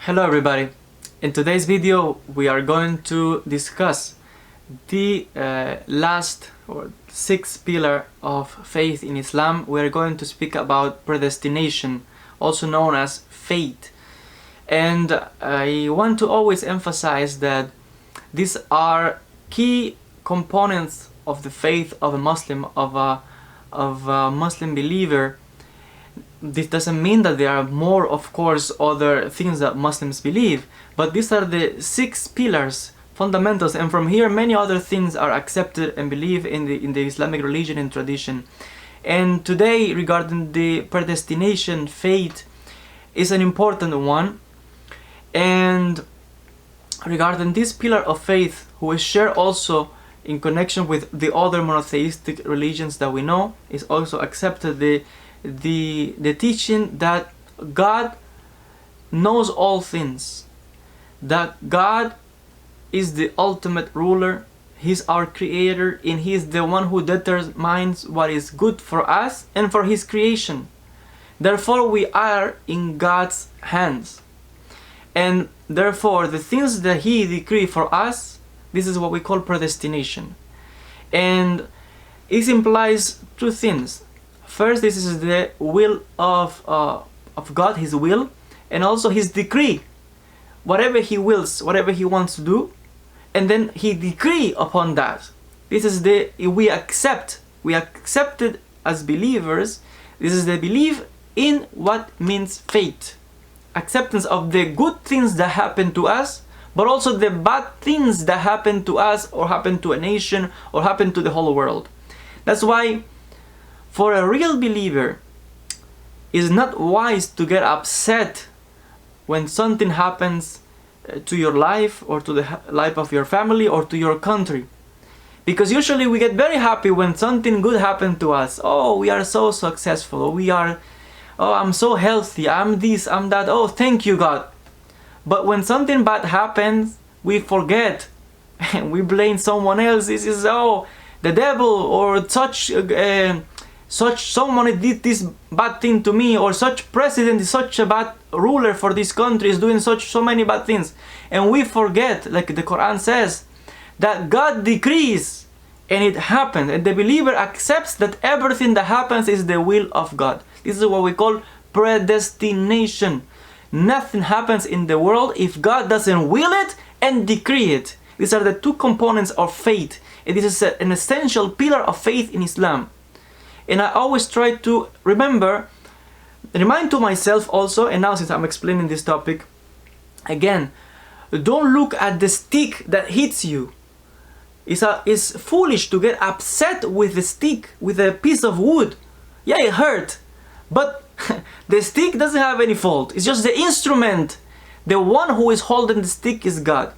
Hello everybody. In today's video we are going to discuss the last or sixth pillar of faith in Islam. We are going to speak about predestination, also known as fate. And I want to always emphasize that these are key components of the faith of a Muslim, of a Muslim believer. This doesn't mean that there are more, of course, other things that Muslims believe, but these are the six pillars, fundamentals, and from here many other things are accepted and believed in the Islamic religion and tradition. And today, regarding the predestination, fate is an important one. And regarding this pillar of faith, who is shared also in connection with the other monotheistic religions that we know, is also accepted the teaching that God knows all things, that God is the ultimate ruler, He's our creator, and He is the one who determines what is good for us and for His creation. Therefore we are in God's hands, and therefore the things that He decreed for us, this is what we call predestination. And it implies two things. First, this is the will of God, His will, and also His decree. Whatever He wills, whatever He wants to do, and then He decree upon that. This is we accept it as believers. This is the belief in what means fate. Acceptance of the good things that happen to us, but also the bad things that happen to us, or happen to a nation, or happen to the whole world. That's why for a real believer, it's not wise to get upset when something happens to your life, or to the life of your family, or to your country. Because usually we get very happy when something good happens to us. Oh, we are so successful. I'm so healthy. I'm this, I'm that. Oh, thank you, God. But when something bad happens, we forget. And we blame someone else. This is, the devil, or someone did this bad thing to me, or such president is such a bad ruler for this country, is doing so many bad things. And we forget, like the Quran says, that God decrees and it happens, and the believer accepts that everything that happens is the will of God. This is what we call predestination. Nothing happens in the world if God doesn't will it and decree it. These are the two components of faith, and this is an essential pillar of faith in Islam. And I always try to remind to myself also, and now since I'm explaining this topic, again, don't look at the stick that hits you. It's foolish to get upset with the stick, with a piece of wood. Yeah, it hurt, but the stick doesn't have any fault. It's just the instrument. The one who is holding the stick is God.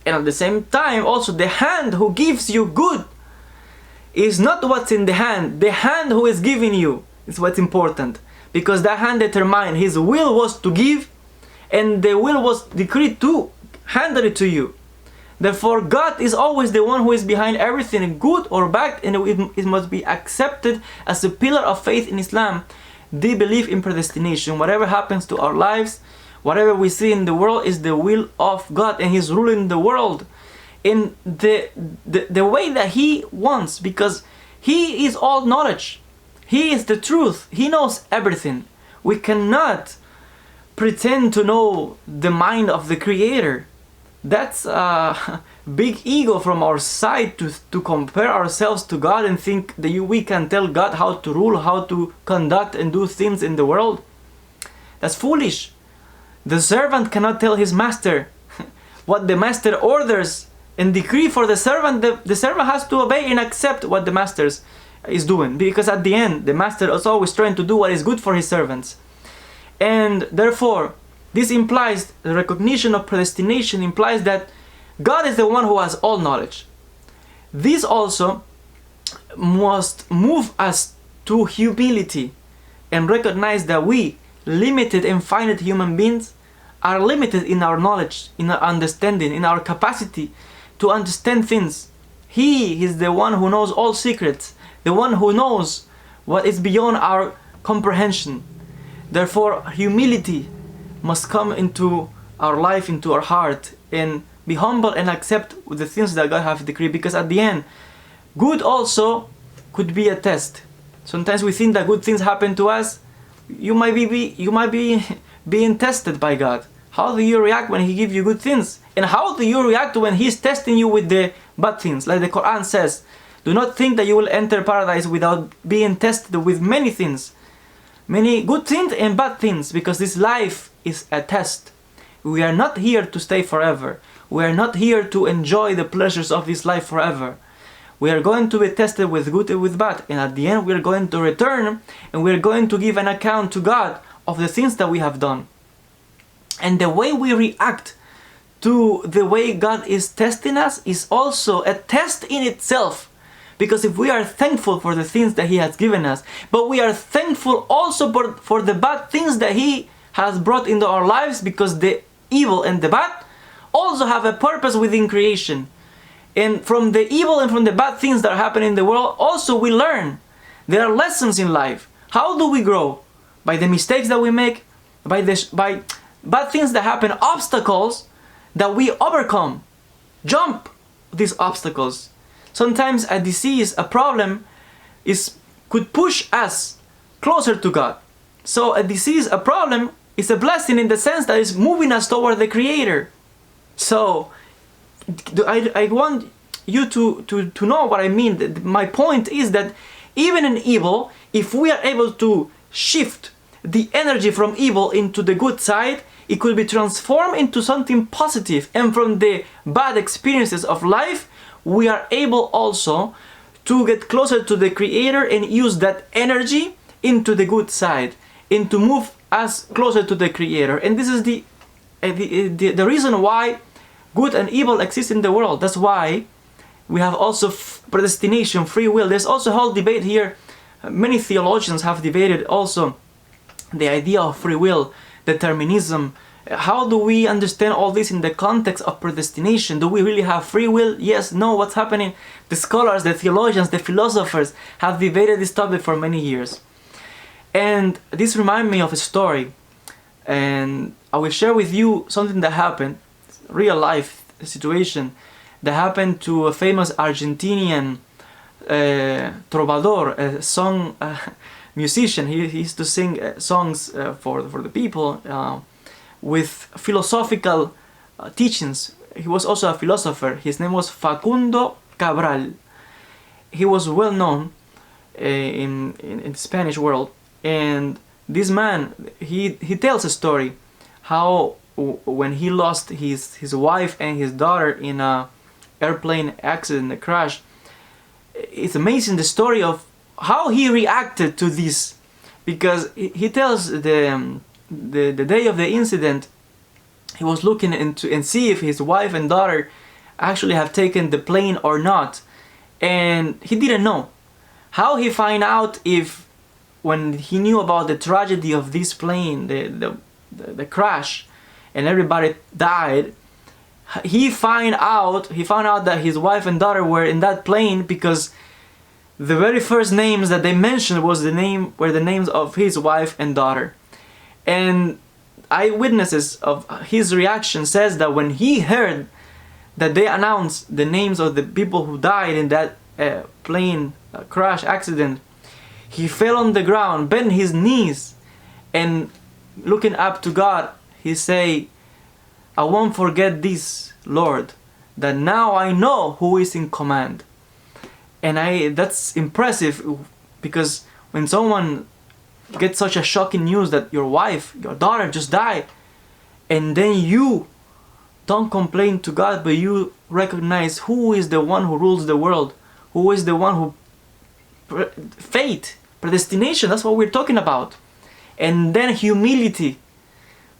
And at the same time, also the hand who gives you good is not what's in the hand. The hand who is giving you is what's important, because that hand determined His will was to give, and the will was decreed to hand it to you. Therefore God is always the one who is behind everything, good or bad, and it must be accepted as a pillar of faith in Islam, the belief in predestination. Whatever happens to our lives, whatever we see in the world, is the will of God, and He's ruling the world in the way that He wants, because He is all knowledge. He is the truth. He knows everything. We cannot pretend to know the mind of the Creator. That's a big ego from our side to compare ourselves to God and think that we can tell God how to rule, how to conduct and do things in the world. That's foolish. The servant cannot tell his master what the master orders and decree for the servant. The servant has to obey and accept what the master is doing, because at the end the master is always trying to do what is good for his servants. And therefore this implies, the recognition of predestination implies that God is the one who has all knowledge. This also must move us to humility and recognize that we, limited and finite human beings, are limited in our knowledge, in our understanding, in our capacity to understand things. He is the one who knows all secrets, the one who knows what is beyond our comprehension. Therefore, humility must come into our life into our heart and be humble and accept the things that God have decreed, because at the end, good also could be a test. Sometimes we think that good things happen to us. You might be being tested by God. How do you react when He gives you good things? And how do you react when He's testing you with the bad things? Like the Quran says, do not think that you will enter paradise without being tested with many things. Many good things and bad things, because this life is a test. We are not here to stay forever. We are not here to enjoy the pleasures of this life forever. We are going to be tested with good and with bad, and at the end we are going to return and we are going to give an account to God of the things that we have done. And the way we react to the way God is testing us is also a test in itself. Because if we are thankful for the things that He has given us, but we are thankful also for the bad things that He has brought into our lives, because the evil and the bad also have a purpose within creation. And from the evil and from the bad things that happen in the world, also we learn. There are lessons in life. How do we grow? By the mistakes that we make, by bad things that happen, obstacles that we overcome. Jump these obstacles. Sometimes a disease, a problem, could push us closer to God. So a disease, a problem, is a blessing in the sense that it's moving us toward the Creator. So I want you to know what I mean. My point is that even in evil, if we are able to shift the energy from evil into the good side, it could be transformed into something positive. And from the bad experiences of life, we are able also to get closer to the Creator and use that energy into the good side, and to move us closer to the Creator. And this is the reason why good and evil exist in the world. That's why we have also predestination, free will. There's also a whole debate here. Many theologians have debated also the idea of free will, determinism. How do we understand all this in the context of predestination? Do we really have free will? Yes, no, what's happening? The scholars, the theologians, the philosophers have debated this topic for many years. And this reminds me of a story. And I will share with you something that happened, real life situation, that happened to a famous Argentinian trovador, a song musician. He used to sing songs for the people with philosophical teachings. He was also a philosopher. His name was Facundo Cabral. He was well known in the Spanish world. And this man, he tells a story how when he lost his wife and his daughter in a airplane accident, a crash. It's amazing the story of how he reacted to this, because he tells the day of the incident, he was looking into and see if his wife and daughter actually have taken the plane or not, and he didn't know. How he find out if, when he knew about the tragedy of this plane, the crash, and everybody died, he found out that his wife and daughter were in that plane because the very first names that they mentioned were the names of his wife and daughter. And eyewitnesses of his reaction says that when he heard that they announced the names of the people who died in that plane crash accident, he fell on the ground, bent his knees, and looking up to God, he say, "I won't forget this, Lord, that now I know who is in command." And that's impressive, because when someone gets such a shocking news that your wife, your daughter just died, and then you don't complain to God, but you recognize who is the one who rules the world, who is the one who fate, predestination, that's what we're talking about. And then humility,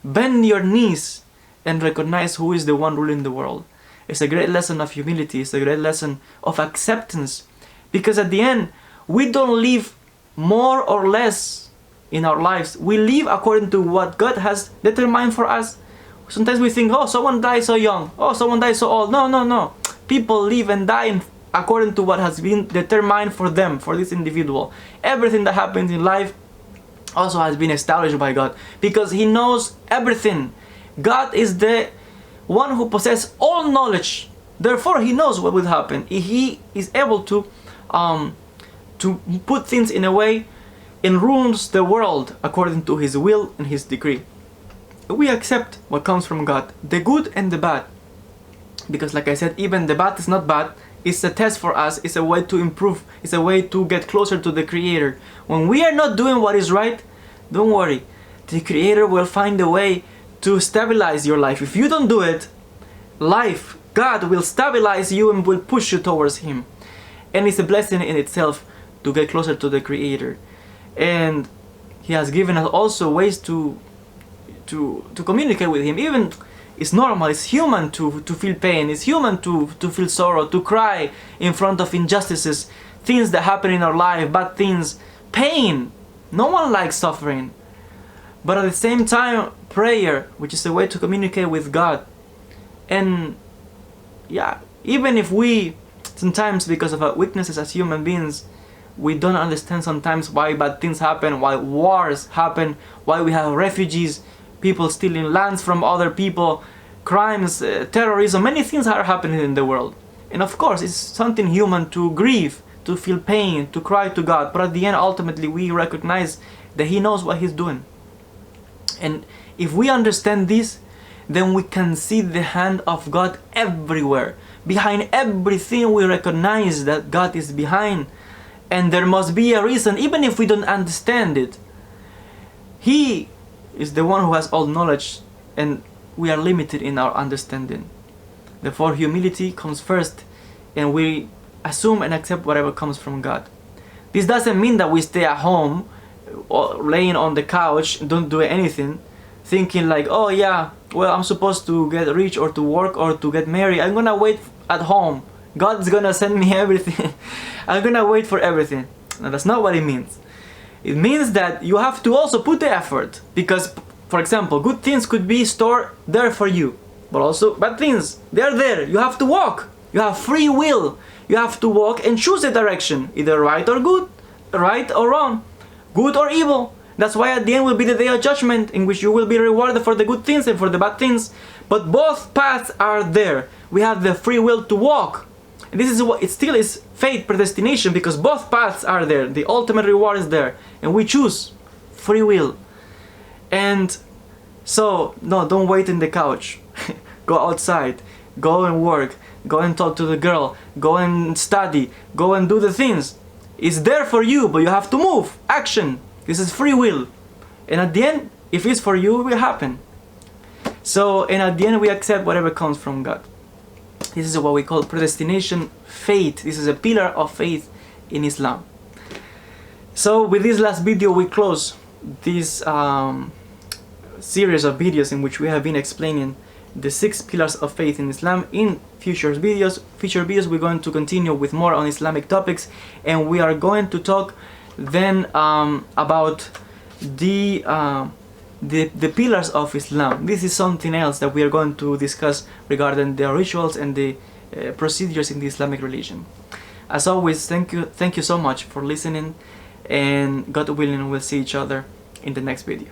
bend your knees and recognize who is the one ruling the world. It's a great lesson of humility. It's a great lesson of acceptance, because at the end we don't live more or less in our lives. We live according to what God has determined for us. Sometimes we think, oh, someone died so young, oh, someone died so old. No. People live and die according to what has been determined for them, for this individual. Everything that happens in life also has been established by God, because He knows everything. God is the one who possesses all knowledge. Therefore, He knows what will happen. He is able to put things in a way and rules the world according to His will and His decree. We accept what comes from God, the good and the bad. Because like I said, even the bad is not bad. It's a test for us. It's a way to improve. It's a way to get closer to the Creator. When we are not doing what is right, don't worry. The Creator will find a way to stabilize your life. If you don't do it, God will stabilize you and will push you towards Him. And it's a blessing in itself to get closer to the Creator. And He has given us also ways to communicate with Him. Even it's normal, it's human to feel pain, it's human to feel sorrow, to cry in front of injustices, things that happen in our life, bad things, pain. No one likes suffering. But at the same time, prayer, which is a way to communicate with God. And yeah, even if we sometimes, because of our weaknesses as human beings, we don't understand sometimes why bad things happen, why wars happen, why we have refugees, people stealing lands from other people, crimes, terrorism, many things are happening in the world. And of course, it's something human to grieve, to feel pain, to cry to God. But at the end, ultimately, we recognize that He knows what He's doing. And if we understand this, then we can see the hand of God everywhere. Behind everything, we recognize that God is behind. And there must be a reason, even if we don't understand it. He is the one who has all knowledge, and we are limited in our understanding. Therefore, humility comes first, and we assume and accept whatever comes from God. This doesn't mean that we stay at home, or laying on the couch, and don't do anything, thinking like, oh yeah, well, I'm supposed to get rich or to work or to get married. I'm gonna wait at home. God's gonna send me everything. I'm gonna wait for everything. No, that's not what it means. It means that you have to also put the effort, because, for example, good things could be stored there for you, but also bad things, they're there. You have to walk. You have free will. You have to walk and choose a direction, either right or good, right or wrong, good or evil. That's why at the end will be the day of judgment, in which you will be rewarded for the good things and for the bad things. But both paths are there. We have the free will to walk. And this is what it still is, fate, predestination, because both paths are there. The ultimate reward is there, and we choose free will. And so, no, don't wait in the couch. Go outside, go and work, go and talk to the girl, go and study, go and do the things. It's there for you, but you have to move. Action. This is free will. And at the end, if it's for you, it will happen. So, and at the end, we accept whatever comes from God. This is what we call predestination, faith. This is a pillar of faith in Islam. So with this last video, we close this series of videos in which we have been explaining the 6 pillars of faith in Islam. In future videos, we're going to continue with more on Islamic topics, and we are going to talk then about the pillars of Islam. This is something else that we are going to discuss regarding the rituals and the procedures in the Islamic religion. As always, thank you so much for listening, and God willing, we'll see each other in the next video.